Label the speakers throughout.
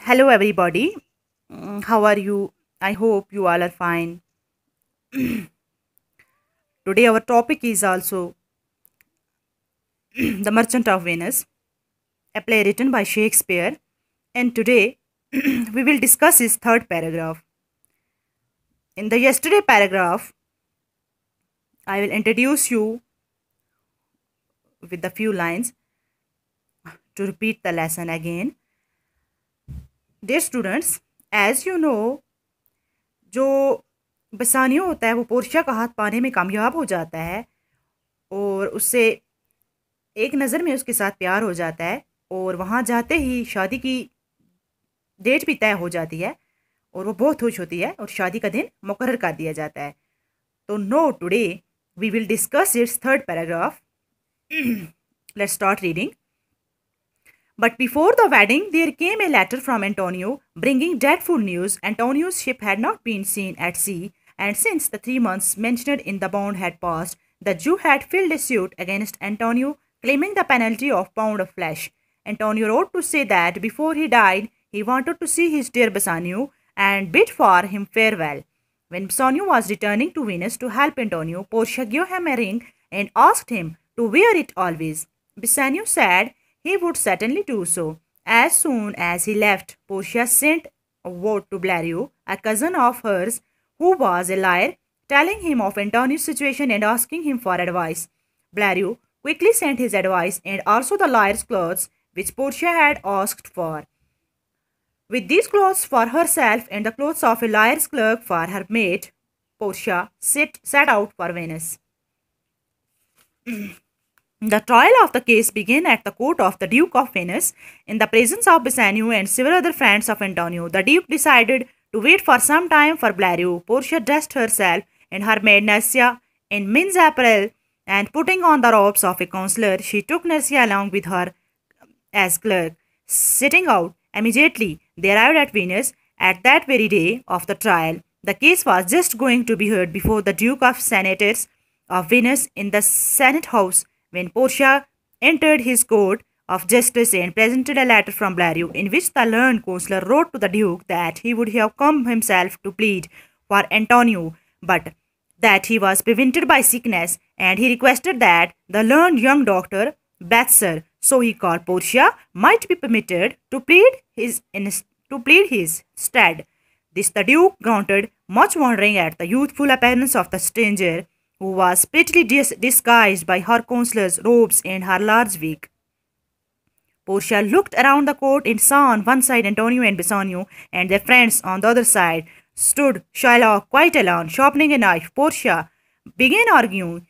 Speaker 1: Hello, everybody. How are you? I hope you all are fine. Today, our topic is also The Merchant of Venus, a play written by Shakespeare. And today, we will discuss his third paragraph. In the yesterday paragraph, I will introduce you with a few lines to repeat the lesson again. Dear students, as you know, जो बसानियो होता है वो Portia का हाथ पाने में कामयाब हो जाता है और उससे एक नज़र में उसके साथ प्यार हो जाता है और वहाँ जाते ही शादी की डेट भी तय हो जाती है और वो बहुत खुश होती है और शादी का दिन मुकर्रर कर दिया जाता है। तो now today we will discuss its third paragraph. Let's start reading. But before the wedding, there came a letter from Antonio bringing dreadful news. Antonio's ship had not been seen at sea, and since the 3 months mentioned in the bond had passed, the Jew had filed a suit against Antonio, claiming the penalty of pound of flesh. Antonio wrote to say that before he died, he wanted to see his dear Bassanio and bid for him farewell. When Bassanio was returning to Venice to help Antonio, Portia gave him a ring and asked him to wear it always. Bassanio said he would certainly do so. As soon as he left, Portia sent a word to Blario, a cousin of hers who was a liar, telling him of Antonio's situation and asking him for advice. Blario quickly sent his advice and also the liar's clothes, which Portia had asked for. With these clothes for herself and the clothes of a liar's clerk for her maid, Portia set out for Venice. The trial of the case began at the court of the Duke of Venice in the presence of Bassanio and several other friends of Antonio. The Duke decided to wait for some time for Blario. Portia dressed herself and her maid Nursia in men's apparel, and putting on the robes of a counselor, she took Nursia along with her as clerk. Setting out immediately, they arrived at Venice at that very day of the trial. The case was just going to be heard before the Duke of Senators of Venice in the Senate House when Portia entered his court of justice and presented a letter from Blario, in which the learned counselor wrote to the Duke that he would have come himself to plead for Antonio, but that he was prevented by sickness, and he requested that the learned young doctor, Betzer, so he called Portia, might be permitted to plead his stead. This the Duke granted, much wondering at the youthful appearance of the stranger, who was prettily disguised by her counselor's robes and her large wig. Portia looked around the court and saw on one side Antonio and Bassanio, and their friends on the other side stood Shylock quite alone, sharpening a knife. Portia began arguing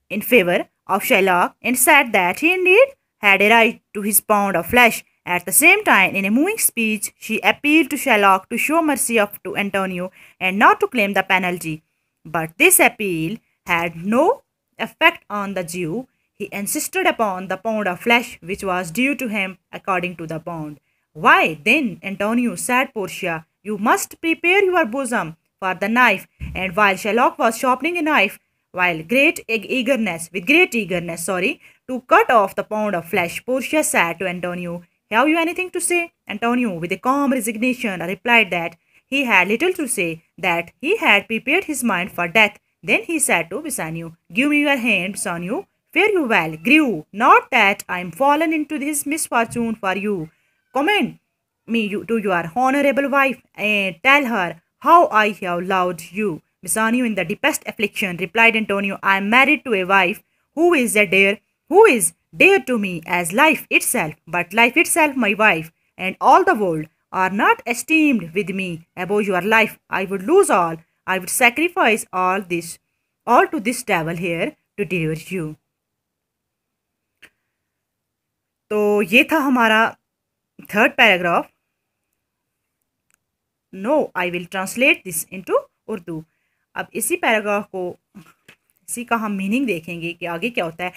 Speaker 1: in favor of Shylock and said that he indeed had a right to his pound of flesh. At the same time, in a moving speech, she appealed to Shylock to show mercy to Antonio and not to claim the penalty. But this appeal had no effect on the Jew. He insisted upon the pound of flesh which was due to him according to the bond. Why, then, Antonio, said Portia, you must prepare your bosom for the knife. And while Shylock was sharpening a knife, with great eagerness, to cut off the pound of flesh, Portia said to Antonio, have you anything to say? Antonio, with a calm resignation, replied that he had little to say, that he had prepared his mind for death. Then he said to Bassanio, give me your hand, Bassanio. Fare you well, grew. Not that I am fallen into this misfortune for you. Commend me to your honorable wife, and tell her how I have loved you. Bassanio, in the deepest affliction, replied Antonio, I am married to a wife who is dear to me as life itself, but life itself my wife, and all the world are not esteemed with me above your life. I would lose all. I would sacrifice all to this devil here to deliver you. तो ये था हमारा third paragraph. Now I will translate this into Urdu. अब इसी paragraph को, इसी का हम मीनिंग देखेंगे कि आगे क्या होता है.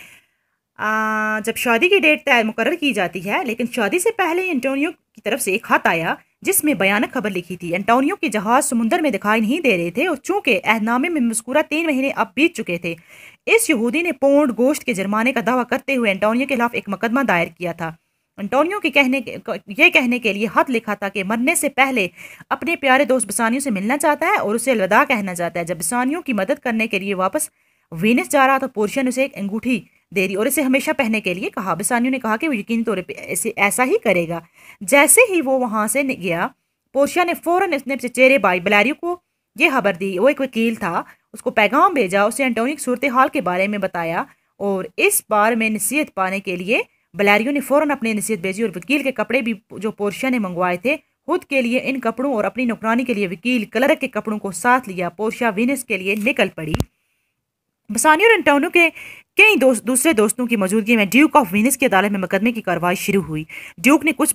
Speaker 1: जब शादी की डेट तय मुकर्रर की जाती है, लेकिन शादी से पहले एंटोनियो की तरफ से एक खत आया जिसमें भयानक खबर लिखी थी. एंटोनियो के जहाज समुद्र में दिखाई नहीं दे रहे थे और चूंकि अहदनामे में मज़कूरा 3 महीने अब बीत चुके थे, इस यहूदी ने पौंड गोश्त के जुर्माने का दावा करते हुए एंटोनियो के खिलाफ एक मुकदमा दायर किया था. एंटोनियो के ये कहने के लिए खत लिखा था कि मरने से पहले अपने प्यारे दोस्त बेसानियो से मिलना चाहता है और उसे अलविदा कहना चाहता है। जब बेसानियो की मदद करने के लिए वापस वीनस जा रहा तो पोर्शिया ने उसे एक अंगूठी दे दी और इसे हमेशा पहनने के लिए कहा। बेसानियो ने कहा कि वो यकीन तौर पर ऐसा ही करेगा। जैसे ही वो वहां से गया, पोर्शिया ने फौरन अपने चचेरे भाई बेलारियो को ये खबर दी। वो एक वकील था, उसको पैगाम भेजा, उसे एंटोनियो की सूरत हाल के बारे में बताया और इस बार में नसीहत पाने के लिए बेलारियो ने फौरन अपनी नसीहत भेजी और वकील के कपड़े भी जो पोर्शिया ने मंगवाए थे खुद के लिए इन कपड़ों और अपनी नौकरानी के लिए वकील क्लर्क के कपड़ों को साथ लिया। पोर्शिया वीनस के लिए निकल पड़ी। बेसानियो और एंटोनियो के कई दूसरे दोस्तों की मौजूदगी में ड्यूक ऑफ वीनस की अदालत में मुकदमे की कार्रवाई शुरू हुई। ड्यूक ने कुछ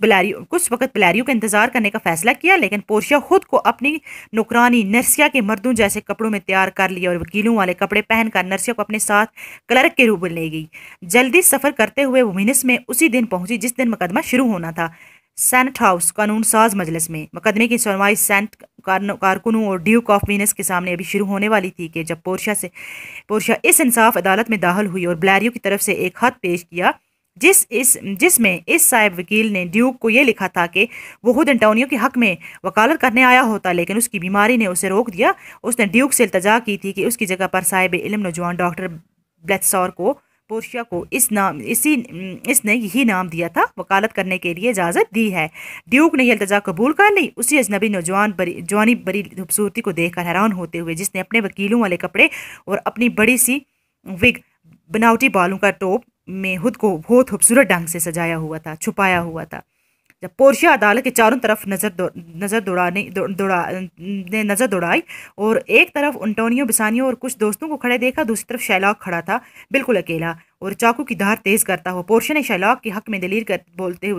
Speaker 1: वक्त बेलारियो का इंतजार करने का फैसला किया, लेकिन पोर्शिया खुद को अपनी नौकरानी नर्सिया के मर्दों जैसे कपड़ों में तैयार कर लिया और वकीलों वाले कपड़े पहनकर नर्सिया को अपने साथ क्लर्क के रूप में ले गई। जल्दी सफर करते हुए वो वीनस में उसी दिन पहुंची जिस दिन मुकदमा शुरू होना था। सेनेट हाउस कानून साज मजलिस में मुकदमे की सुनवाई सेनेट कारकुनों और ड्यूक ऑफ वीनस के सामने अभी शुरू होने वाली थी कि जब पोर्शिया इस इंसाफ अदालत में दाखिल हुई और बेलारियो की तरफ से एक खत पेश किया जिसमें इस साहिब वकील ने ड्यूक को यह लिखा था कि वो खुद एंटोनियो के हक में वकालत करने आया होता, लेकिन उसकी बीमारी ने उसे रोक दिया। उसने ड्यूक से इल्तजा की थी कि उसकी जगह पर साहिब इल्म नौजवान डॉक्टर ब्लेथसौर को पोर्शिया को इसने यही नाम दिया था, वकालत करने के लिए इजाज़त दी है। ड्यूक ने यह इल्तजा कबूल कर ली। उसी अजनबी नौजवान जवानी बड़ी खूबसूरती को देखकर हैरान होते हुए, जिसने अपने वकीलों वाले कपड़े और अपनी बड़ी सी विग बनावटी बालों का टोप में खुद को बहुत खूबसूरत ढंग से सजाया हुआ था, छुपाया हुआ था। जब पोर्शिया अदालत के चारों तरफ नजर दौड़ाई और एक तरफ एंटोनियो बेसानियो और कुछ दोस्तों को खड़े देखा, दूसरी तरफ शैलॉक खड़ा था बिल्कुल अकेला और चाकू की धार तेज करता हुआ। पोर्शिया ने शैलॉक के हक में दलील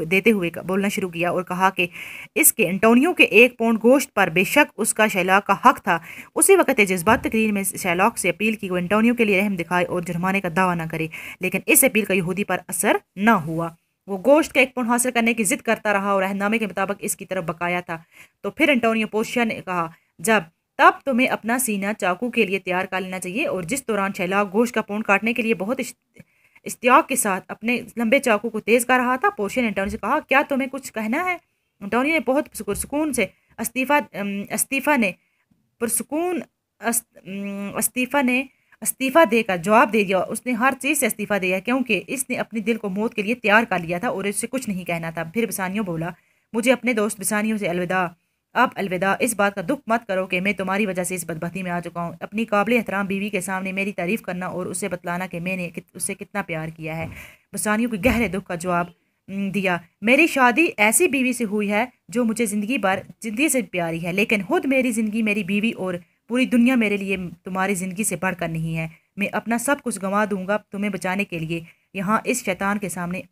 Speaker 1: देते हुए बोलना शुरू किया और कहा कि इसके एंटोनियो के 1 पाउंड गोश्त पर बेशक उसका शैलॉक का हक था। उसी वक्त जज्बात तकरीर में शैलॉक से अपील की वो एंटोनियो के लिए रहम दिखाए और जुर्माने का दावा न करे, लेकिन इस अपील का यहूदी पर असर न हुआ। वो गोश्त का 1 पाउंड हासिल करने की जिद करता रहा और रहनामे के मुताबिक इसकी तरफ बकाया था। तो फिर एंटोनियो पोर्शिया ने कहा, तब तुम्हें अपना सीना चाकू के लिए तैयार कर लेना चाहिए। और जिस दौरान शैलॉक गोश्त का पाउंड काटने के लिए बहुत इश्तियाक के साथ अपने लंबे चाकू को तेज कर रहा था, पोर्शिया ने एंटोनियो से कहा, क्या तुम्हें कुछ कहना है? एंटोनियो ने बहुत सुकून से इस्तीफा देकर जवाब दे दिया। उसने हर चीज़ से इस्तीफा दिया क्योंकि इसने अपने दिल को मौत के लिए तैयार कर लिया था और इससे कुछ नहीं कहना था। फिर बेसानियो बोला, मुझे अपने दोस्त बेसानियो से अलविदा, अब अलविदा। इस बात का दुख मत करो कि मैं तुम्हारी वजह से इस बदबख्ती में आ चुका हूँ। अपनी काबिल एहतराम बीवी के सामने मेरी तारीफ़ करना और उसे बतलाना कि मैंने उससे कितना प्यार किया है। बेसानियो के गहरे दुख का जवाब दिया, मेरी शादी ऐसी बीवी से हुई है जो मुझे ज़िंदगी से प्यारी है, लेकिन खुद मेरी ज़िंदगी, मेरी बीवी और पूरी दुनिया मेरे लिए तुम्हारी ज़िंदगी से बढ़कर नहीं है। मैं अपना सब कुछ गंवा दूंगा तुम्हें बचाने के लिए। यहाँ इस शैतान के सामने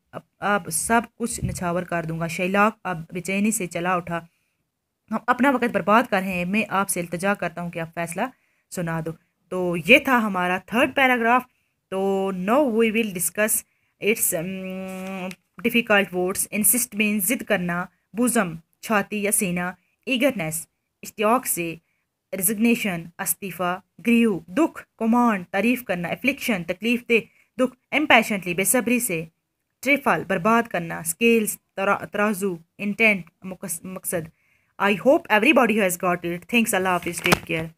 Speaker 1: अब सब कुछ निछावर कर दूंगा। शैलॉक अब बेचैनी से चला उठा, हम अपना वक्त बर्बाद कर रहे हैं। मैं आपसे इल्तजा करता हूँ कि आप फैसला सुना दो। तो ये था हमारा 3rd पैराग्राफ। तो now we will discuss its difficult words. Insist mean जिद करना, बुज़म छाती या सीना, ईगरनेस इश्तियाक से, रेजिग्नेशन अस्तीफ़ा, ग्रीव दुख, कमांड तारीफ़ करना, एफ्लिक्शन तकलीफ दे दुख, एम्पैशेंटली बेसब्री से, ट्रिफल बर्बाद करना, स्केल्स तराजू, इंटेंट मकसद। I hope everybody has got it. Thanks, Allah Hafiz. Take care.